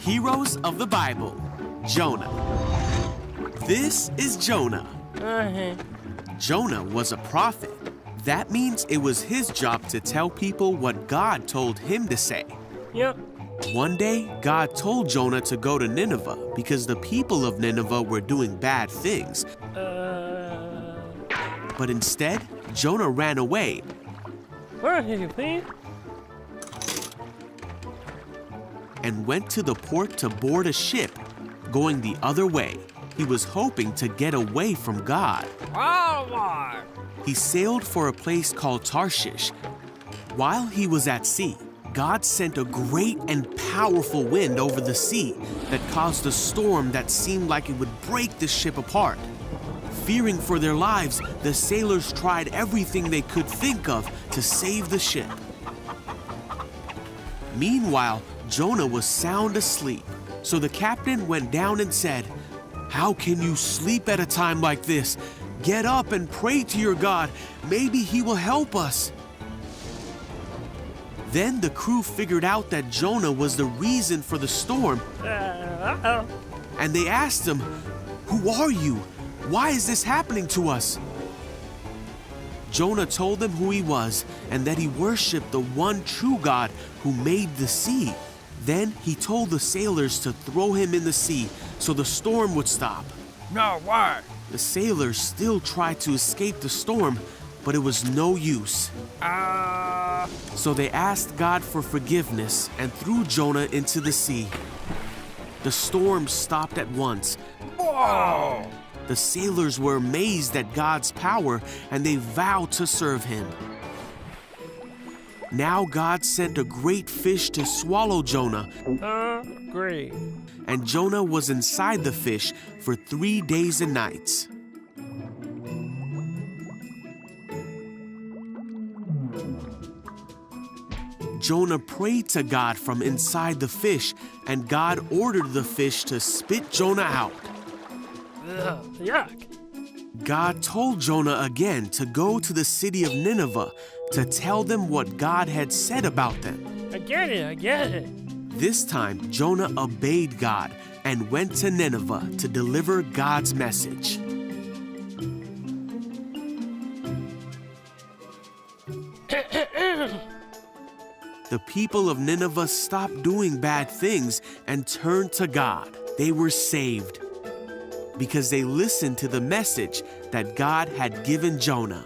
Heroes of the Bible, Jonah. This is Jonah. Jonah was a prophet. That means it was his job to tell people what God told him to say. Yep. One day, God told Jonah to go to Nineveh because the people of Nineveh were doing bad things. But instead, Jonah ran away. Where are you, please? And went to the port to board a ship, going the other way. He was hoping to get away from God. He sailed for a place called Tarshish. While he was at sea, God sent a great and powerful wind over the sea that caused a storm that seemed like it would break the ship apart. Fearing for their lives, the sailors tried everything they could think of to save the ship. Meanwhile, Jonah was sound asleep, so the captain went down and said, "How can you sleep at a time like this? Get up and pray to your God. Maybe he will help us." Then the crew figured out that Jonah was the reason for the storm. And they asked him, "Who are you? Why is this happening to us?" Jonah told them who he was and that he worshiped the one true God who made the sea. Then he told the sailors to throw him in the sea so the storm would stop. No, why? The sailors still tried to escape the storm, but it was no use. So they asked God for forgiveness and threw Jonah into the sea. The storm stopped at once. Whoa! The sailors were amazed at God's power and they vowed to serve him. Now God sent a great fish to swallow Jonah. Great. And Jonah was inside the fish for 3 days and nights. Jonah prayed to God from inside the fish, and God ordered the fish to spit Jonah out. Yuck. God told Jonah again to go to the city of Nineveh to tell them what God had said about them. I get it. This time, Jonah obeyed God and went to Nineveh to deliver God's message. The people of Nineveh stopped doing bad things and turned to God. They were saved because they listened to the message that God had given Jonah.